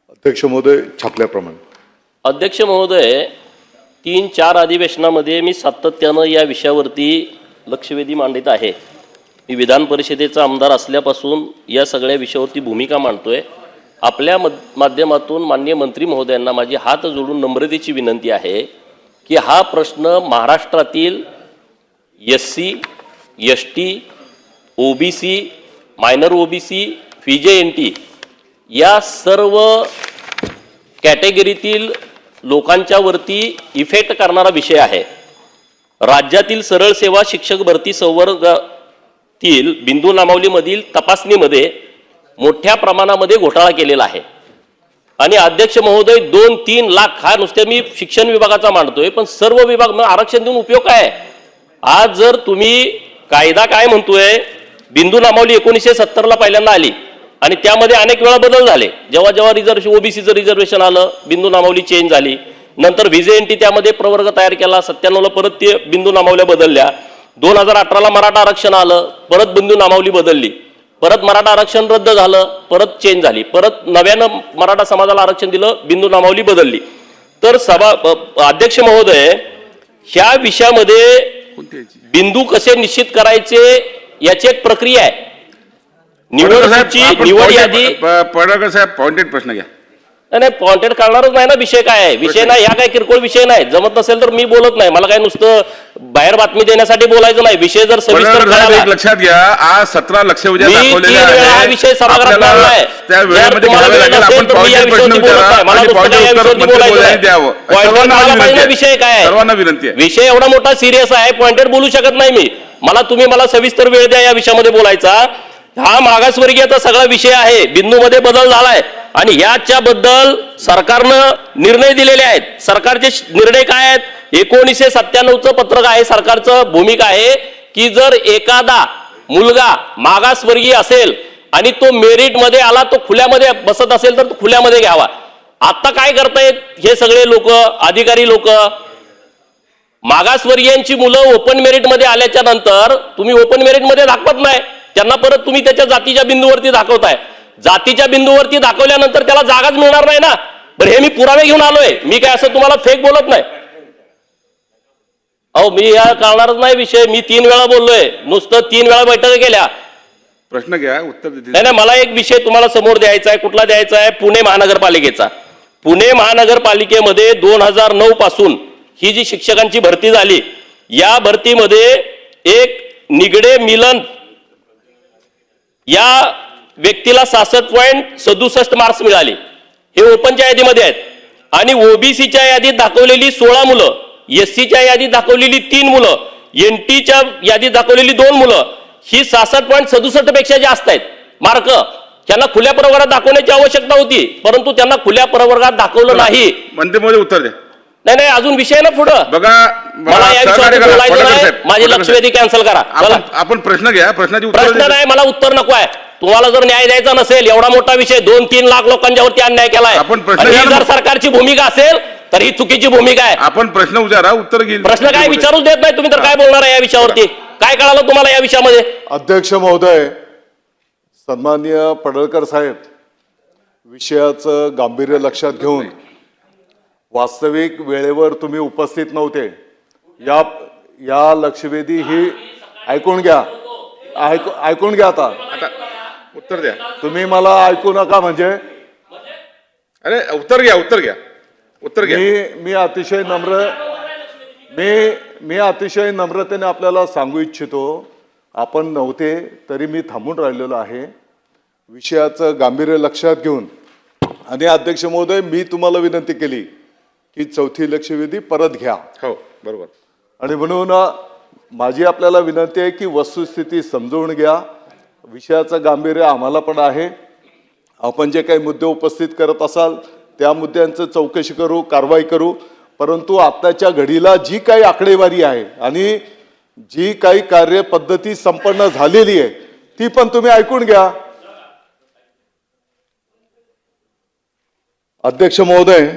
अध्यक्ष महोदय, छापल्याप्रमाणे. अध्यक्ष महोदय, 3-4 अधिवेशनामध्ये मी सातत्यानं या विषयावरती लक्षवेधी मांडत आहे. मी विधान परिषदेचा आमदार असल्यापासून या सगळ्या विषयावरती भूमिका मांडतोय. आपल्या माध्यमातून माननीय मंत्री महोदयांना माझी हात जोडून नम्रतेची विनंती आहे की हा प्रश्न महाराष्ट्रातील SC, ST, OBC, minor OBC, VJNT या सर्व कॅटेगरीतील लोकांच्या वरती इफेक्ट करणारा विषय आहे. राज्यातील सरळ सेवा शिक्षक भरती संवर्गातील बिंदू नामावलीमधील तपासणीमध्ये मोठ्या प्रमाणामध्ये घोटाळा केलेला आहे. आणि अध्यक्ष महोदय, 2-3 लाख हा नुसते मी शिक्षण विभागाचा मांडतोय, पण सर्व विभाग मग आरक्षण देऊन उपयोग काय? आज जर तुम्ही कायदा काय म्हणतोय, बिंदू नामावली 1970ला पहिल्यांदा आली आणि त्यामध्ये अनेक वेळा बदल झाले. जेव्हा जेव्हा रिझर्वेशन OBCचं रिझर्वेशन आलं, बिंदू नामावली चेंज झाली. नंतर VJNT त्यामध्ये प्रवर्ग तयार केला. 97ला परत ते बिंदू नामावल्या बदलल्या. 2018ला मराठा आरक्षण आलं, परत बिंदू नामावली बदलली. परत मराठा आरक्षण रद्द झालं, परत चेंज झाली. परत नव्यानं मराठा समाजाला आरक्षण दिलं, बिंदू नामावली बदलली. तर अध्यक्ष महोदय, ह्या विषयामध्ये बिंदू कसे निश्चित करायचे याची एक प्रक्रिया आहे. निवड यादी. पडळकर साहेब, पॉइंटेड प्रश्न घ्या. नाही, पॉइंटेड करणारच नाही ना. विषय काय आहे? विषय नाही, ह्या काय किरकोळ विषय नाही. जमत नसेल तर मी बोलत नाही. मला काय नुसतं बाहेर बातमी देण्यासाठी बोलायचं नाही. विषय जर सविस्तर लक्षात घ्या, आज 17 लक्षवेधी दाखवलेले आहे. विषय सभागृहात मांडलाय. त्या वेळेमध्ये आपण पॉइंटेड प्रश्न विचारा. विषय काय? सर्वांना विनंती आहे. विषय एवढा मोठा सिरियस आहे, पॉइंटेड बोलू शकत नाही मी. मला सविस्तर वेळ द्या या विषयामध्ये बोलायचा. हा मागासवर्गीयचा सगळा विषय आहे. बिंदूमध्ये बदल झालाय आणि याच्याबद्दल सरकारनं निर्णय दिलेले आहेत. सरकारचे निर्णय काय आहेत? 1997चं पत्रक आहे. सरकारचं भूमिका आहे की जर एखादा मुलगा मागासवर्गीय असेल आणि तो मेरिटमध्ये आला, तो खुल्यामध्ये बसत असेल तर तो खुल्यामध्ये घ्यावा. आता काय करतायत हे सगळे लोक, अधिकारी लोक, मागासवर्गीयांची मुलं ओपन मेरिटमध्ये आल्याच्या नंतर तुम्ही ओपन मेरिटमध्ये दाखवत नाही त्यांना, परत तुम्ही त्याच्या जातीच्या बिंदूवरती दाखवताय. जातीच्या बिंदूवरती दाखवल्यानंतर त्याला जागाच मिळणार नाही ना. बरं, हे मी पुरावे घेऊन आलोय. मी काय असं तुम्हाला फेक बोलत नाही. अहो, मी या करणारच नाही विषय. मी 3 वेळा बोललोय, नुसतं 3 वेळा बैठका केल्या. प्रश्न घ्या, उत्तर नाही, मला एक विषय तुम्हाला समोर द्यायचा आहे. कुठला द्यायचा आहे? पुणे महानगरपालिकेचा. पुणे महानगरपालिकेमध्ये 2009 पासून ही जी शिक्षकांची भरती झाली, या भरतीमध्ये एक निगडे मिलन या व्यक्तीला 66.67 मार्क्स मिळाले. हे ओपनच्या यादीमध्ये आहेत. आणि OBCच्या यादीत दाखवलेली 16 मुलं, SCच्या यादीत दाखवलेली 3 मुलं, NTच्या यादीत दाखवलेली 2 मुलं, ही 66.67 पेक्षा जास्त आहेत मार्क. त्यांना खुल्या प्रवर्गात दाखवण्याची आवश्यकता होती, परंतु त्यांना खुल्या प्रवर्गात दाखवलं नाही. मंत्रिमहोदय उत्तर द्या. नाही, अजून विषय ना पुढं बघा. मला या विषयावर बोलायचं नाही. माझी लक्षवेधी कॅन्सल करा. आपण प्रश्न घ्या. प्रश्नाची प्रश्न नाही, मला उत्तर नको आहे. तुम्हाला जर न्याय द्यायचा नसेल, एवढा मोठा विषय, 2-3 लाख लोकांच्या वरती अन्याय केलाय, जर सरकारची भूमिका असेल तर ही चुकीची भूमिका आहे. आपण प्रश्न विचारा, उत्तर घेईल. प्रश्न काय विचारूच देत नाही तुम्ही, तर काय बोलणार आहे या विषयावरती? काय कळालं तुम्हाला या विषयामध्ये? अध्यक्ष महोदय, सन्माननीय पडळकर साहेब, विषयाचं गांभीर्य लक्षात घेऊन वास्तविक वेळेवर तुम्ही उपस्थित नव्हते. या लक्षवेधी ही ऐकून घ्या. ऐकून घ्या. आता उत्तर द्या. तुम्ही मला ऐकू नका म्हणजे. अरे, उत्तर घ्या. मी अतिशय नम्रतेने आपल्याला सांगू इच्छितो, आपण नव्हते तरी मी थांबून राहिलेलो आहे. विषयाचं गांभीर्य लक्षात घेऊन आणि अध्यक्ष महोदय, मी तुम्हाला विनंती केली की 4थी लक्षवेधी परत घ्या. हो, बरोबर. आणि म्हणून माझी आपल्याला विनंती आहे की वस्तुस्थिती समजून घ्या. विषयाचं गांभीर्य आम्हाला पण आहे. आपण जे काही मुद्दे उपस्थित करत असाल त्या मुद्द्यांचं चौकशी करू, कारवाई करू. परंतु आत्ताच्या घडीला जी काही आकडेवारी आहे आणि जी काही कार्यपद्धती संपन्न झालेली आहे ती पण तुम्ही ऐकून घ्या. अध्यक्ष महोदय,